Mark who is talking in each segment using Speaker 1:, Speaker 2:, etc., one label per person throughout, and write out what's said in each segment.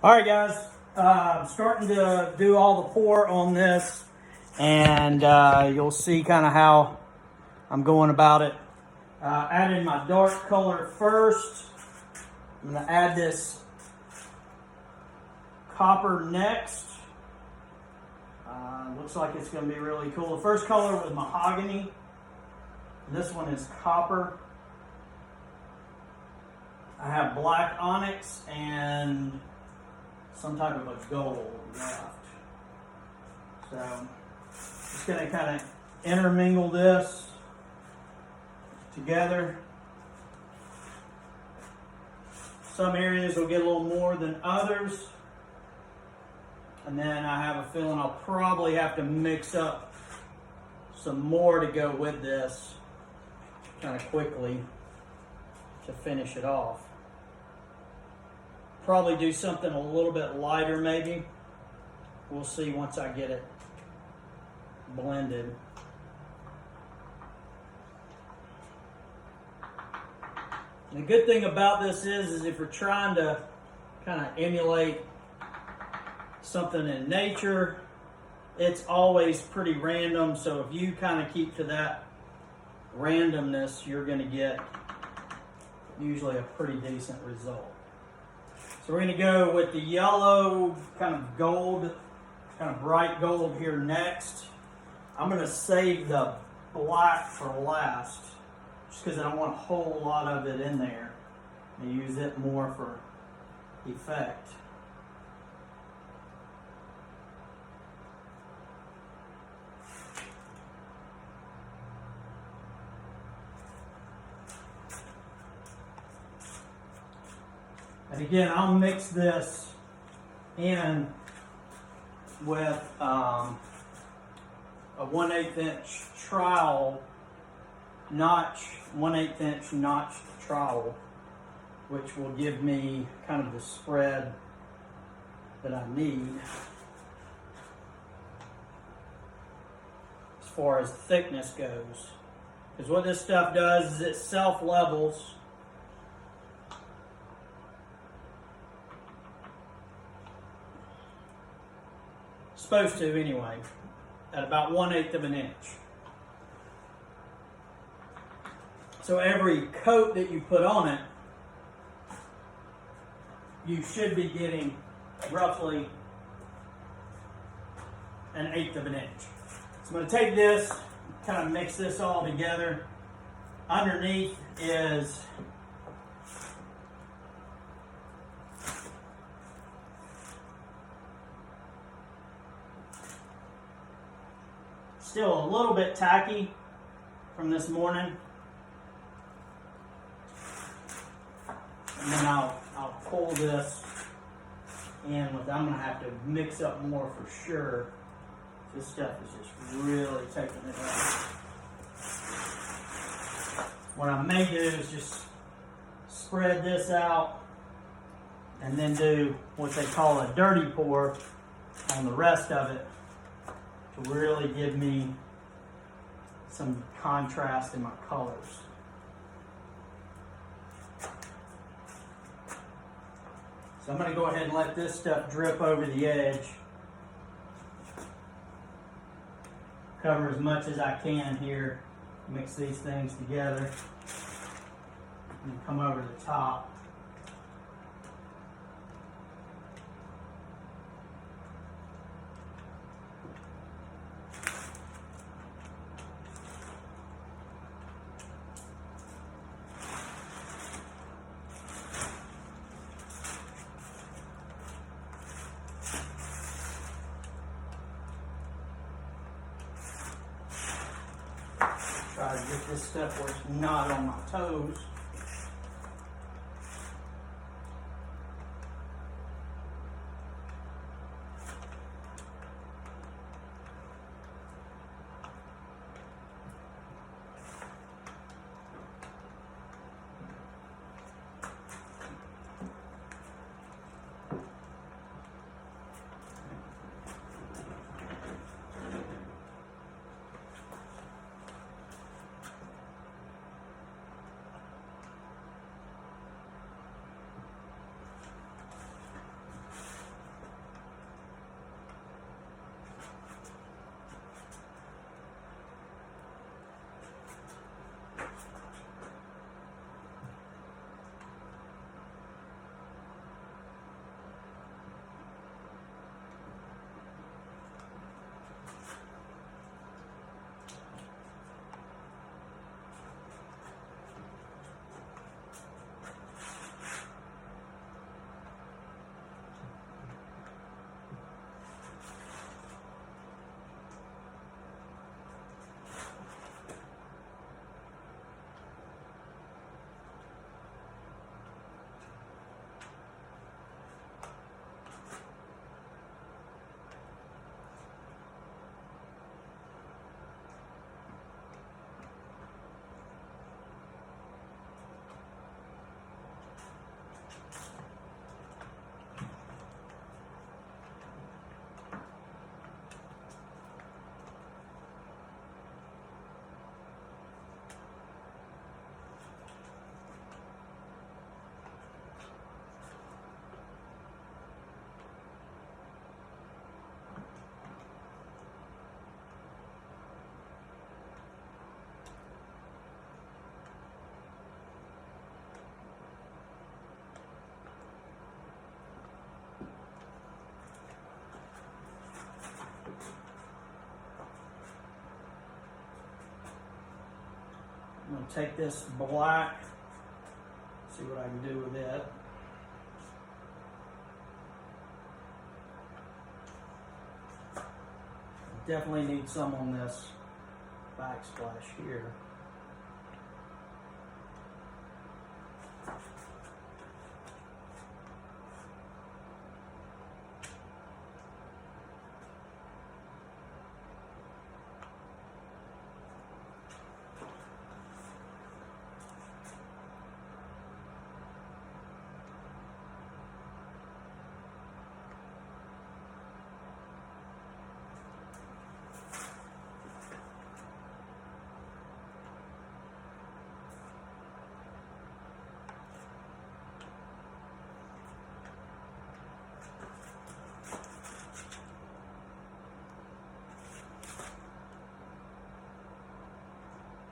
Speaker 1: All right, guys. I'm starting to do all the pour on this, and you'll see kind of how I'm going about it. Adding my dark color first. I'm going to add this copper next. Looks like it's going to be really cool. The first color was mahogany. This one is copper. I have black onyx and some type of a gold left. So just going to kind of intermingle this together. Some areas will get a little more than others. And then I have a feeling I'll probably have to mix up some more to go with this kind of quickly to finish it off. Probably do something a little bit lighter maybe. We'll see once I get it blended. The good thing about this is if you're trying to kind of emulate something in nature, it's always pretty random. So if you kind of keep to that randomness, you're going to get usually a pretty decent result. So we're going to go with the yellow, kind of gold, kind of bright gold here next. I'm going to save the black for last, just because I don't want a whole lot of it in there. I use it more for effect. And again, I'll mix this in with a 1/8 inch trowel notch, 1/8 inch notched trowel, which will give me kind of the spread that I need as far as thickness goes. Because what this stuff does is it self-levels. Supposed to anyway, at about 1/8 of an inch. So every coat that you put on it, you should be getting roughly 1/8 of an inch. So I'm going to take this, kind of mix this all together. Underneath is still a little bit tacky from this morning. And then I'll pull this in with, I'm gonna have to mix up more for sure. This stuff is just really taking it out. What I may do is just spread this out and then do what they call a dirty pour on the rest of it to really give me some contrast in my colors. So I'm going to go ahead and let this stuff drip over the edge. Cover as much as I can here. Mix these things together. And come over the top. Try to get this stuff where it's not on my toes. going to take this black, see what I can do with it. Definitely need some on this backsplash here.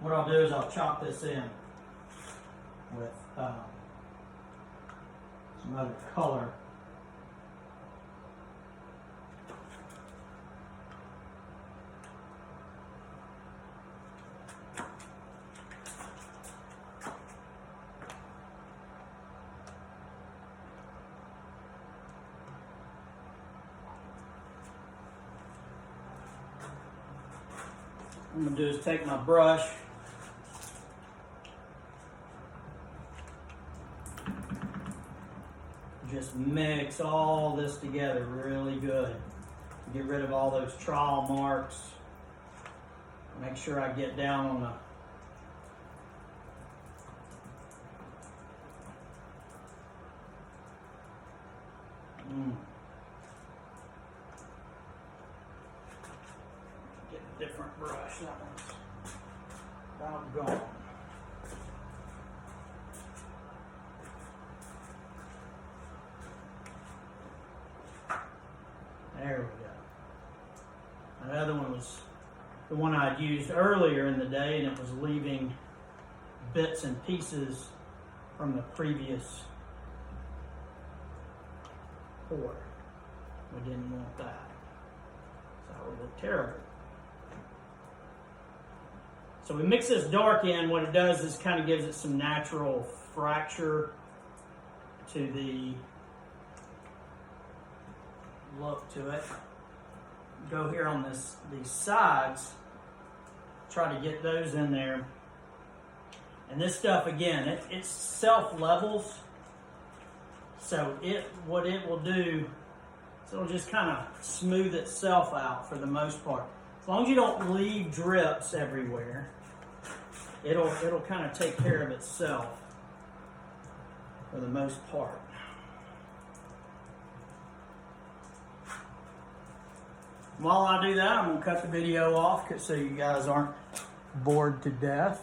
Speaker 1: What I'll do is I'll chop this in with some other color. What I'm going to do is take my brush, just mix all this together really good. Get rid of all those trowel marks. Make sure I get down on the get a different brush. That one's about gone. There we go. Another one was the one I'd used earlier in the day, and it was leaving bits and pieces from the previous pour. We didn't want that. So that would look terrible. So we mix this dark in. What it does is kind of gives it some natural fracture to the look to it. Go here on these sides, try to get those in there. And this stuff, again, it self levels. So what it will do is it'll just kind of smooth itself out for the most part. As long as you don't leave drips everywhere, it'll kind of take care of itself for the most part. While I do that, I'm going to cut the video off so you guys aren't bored to death.